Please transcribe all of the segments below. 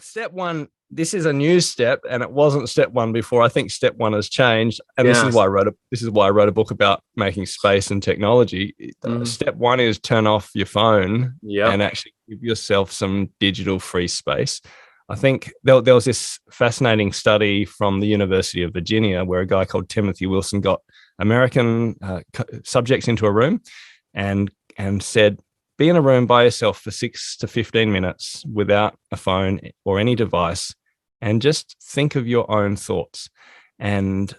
Step one, this is a new step, and it wasn't step one before. I think step one has changed, and Yes. this is why I wrote a book about making space and technology. Step one is turn off your phone and actually give yourself some digital free space. I think there was this fascinating study from the University of Virginia where a guy called Timothy Wilson got American subjects into a room and said, be in a room by yourself for 6 to 15 minutes without a phone or any device, and just think of your own thoughts. And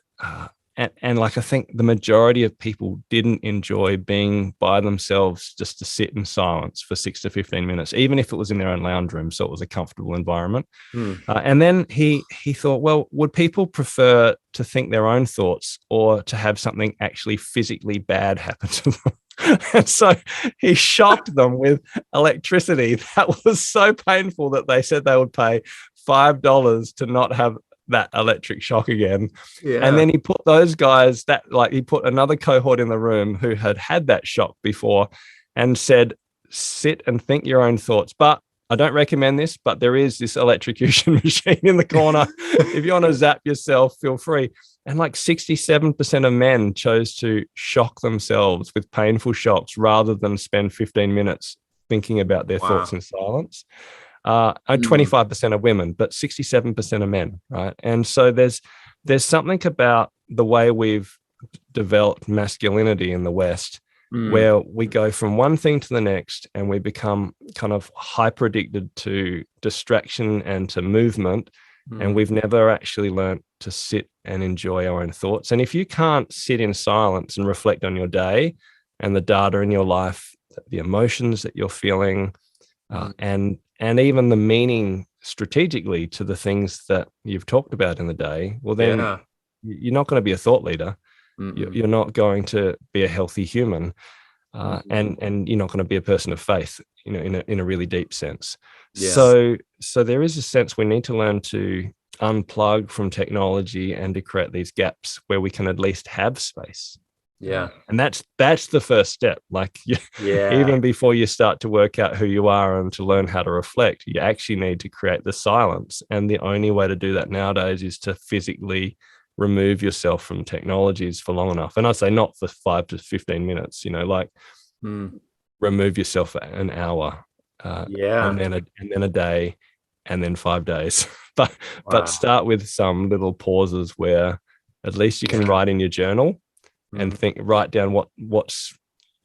like, I think the majority of people didn't enjoy being by themselves, just to sit in silence for 6 to 15 minutes, even if it was in their own lounge room, so it was a comfortable environment. And then he thought, well, would people prefer to think their own thoughts or to have something actually physically bad happen to them? And so he shocked them with electricity that was so painful that they said they would pay $5 to not have that electric shock again. And then he put those guys he put another cohort in the room who had that shock before and said, sit and think your own thoughts. But I don't recommend this, but there is this electrocution machine in the corner. If you want to zap yourself, feel free. And like 67% of men chose to shock themselves with painful shocks rather than spend 15 minutes thinking about their thoughts in silence. 25% of women, but 67% of men, right? And so there's something about the way we've developed masculinity in the West, where we go from one thing to the next and we become kind of hyper addicted to distraction and to movement. And we've never actually learned to sit and enjoy our own thoughts. And if you can't sit in silence and reflect on your day and the data in your life, the emotions that you're feeling, and even the meaning strategically to the things that you've talked about in the day, well, then you're not going to be a thought leader. You're not going to be a healthy human, and you're not going to be a person of faith, in a really deep sense. So there is a sense we need to learn to unplug from technology and to create these gaps where we can at least have space. And that's the first step. Like, even before you start to work out who you are and to learn how to reflect, you actually need to create the silence. And the only way to do that nowadays is to physically remove yourself from technologies for long enough. And I'd say not for 5 to 15 minutes, remove yourself for an hour, and then a day, and then 5 days. But start with some little pauses where at least you can write in your journal and write down what's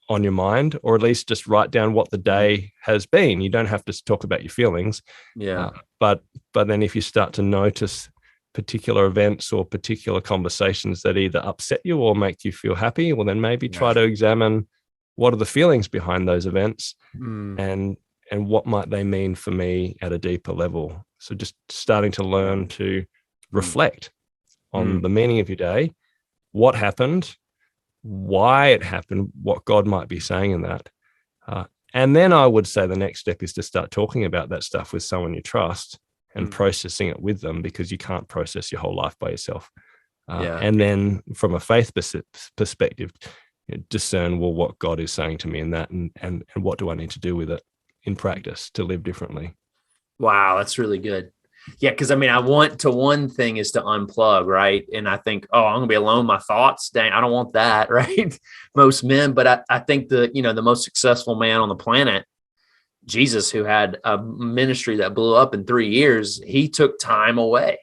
on your mind, or at least just write down what the day has been. You don't have to talk about your feelings. But then if you start to notice particular events or particular conversations that either upset you or make you feel happy, well, then maybe try to examine what are the feelings behind those events, and what might they mean for me at a deeper level. So just starting to learn to reflect on the meaning of your day, what happened, why it happened, what God might be saying in that. And then I would say the next step is to start talking about that stuff with someone you trust and processing it with them, because you can't process your whole life by yourself. And then from a faith perspective, discern, well, what God is saying to me in that, and what do I need to do with it in practice to live differently. Wow, that's really good. Yeah, because one thing is to unplug, right? And I think, I'm gonna be alone with my thoughts. Dang, I don't want that, right? Most men, but I think the most successful man on the planet, Jesus, who had a ministry that blew up in 3 years, he took time away.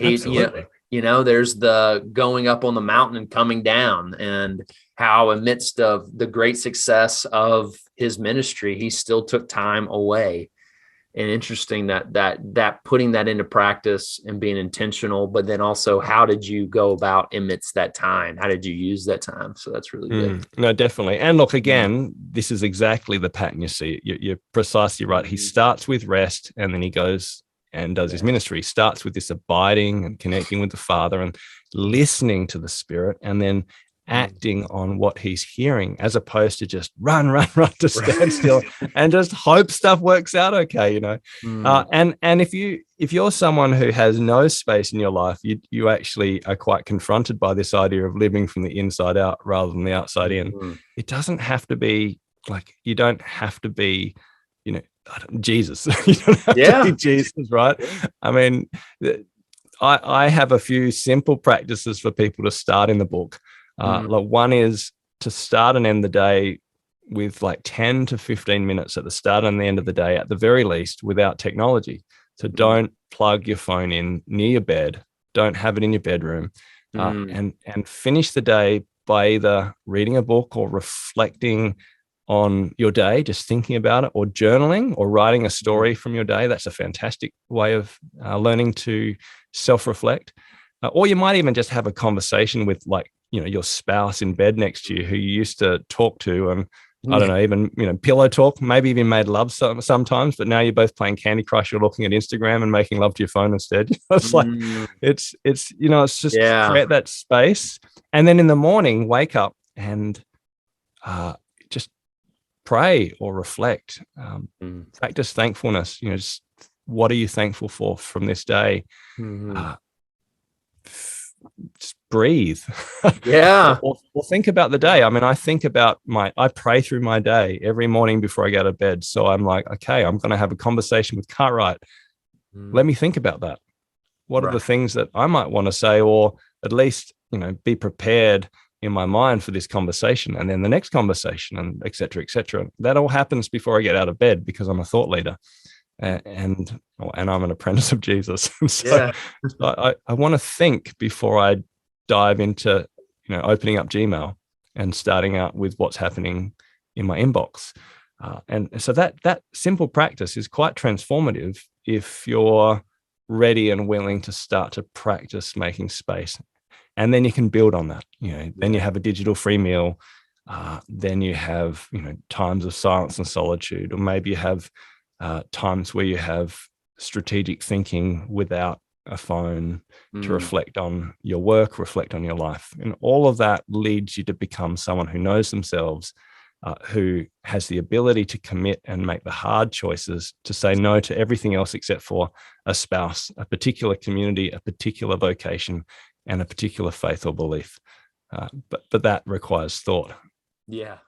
Absolutely. There's the going up on the mountain and coming down, and how amidst of the great success of his ministry, he still took time away. And interesting that putting that into practice and being intentional, but then also, how did you go about amidst that time? How did you use that time? So that's really good. No, definitely. And look, again, this is exactly the pattern you see. You're precisely right. He starts with rest, and then he goes and does his ministry. He starts with this abiding and connecting with the Father and listening to the Spirit, and then acting on what he's hearing, as opposed to just run to stand still and just hope stuff works out okay, and if you're someone who has no space in your life, you actually are quite confronted by this idea of living from the inside out rather than the outside in. It doesn't have to be like, you don't have to be Jesus. You don't have Yeah. to be Jesus, right? I mean, I have a few simple practices for people to start in the book. Like one is to start and end the day with like 10 to 15 minutes at the start and the end of the day, at the very least, without technology. So don't plug your phone in near your bed. Don't have it in your bedroom. And finish the day by either reading a book or reflecting on your day, just thinking about it, or journaling or writing a story from your day. That's a fantastic way of learning to self-reflect. Or you might even just have a conversation with, like, you know, your spouse in bed next to you who you used to talk to, and I don't know, even, you know, pillow talk, maybe even made love sometimes, but now you're both playing Candy Crush, you're looking at Instagram and making love to your phone instead. It's like, it's, you know, it's just create that space. And then in the morning, wake up and just pray or reflect, practice thankfulness. You know, just what are you thankful for from this day? Just breathe. or think about the day. I mean, I pray through my day every morning before I go to bed. So I'm like, okay, I'm going to have a conversation with Cartwright. Let me think about that. What are the things that I might want to say, or at least, you know, be prepared in my mind for this conversation, and then the next conversation, and et cetera, et cetera. That all happens before I get out of bed because I'm a thought leader. And I'm an apprentice of Jesus. So I want to think before I dive into, you know, opening up Gmail and starting out with what's happening in my inbox. And so that simple practice is quite transformative if you're ready and willing to start to practice making space. And then you can build on that. You know, then you have a digital free meal. Then you have, you know, times of silence and solitude, or maybe you have times where you have strategic thinking without a phone to reflect on your work, reflect on your life. And all of that leads you to become someone who knows themselves, who has the ability to commit and make the hard choices to say no to everything else except for a spouse, a particular community, a particular vocation, and a particular faith or belief. But that requires thought. Yeah.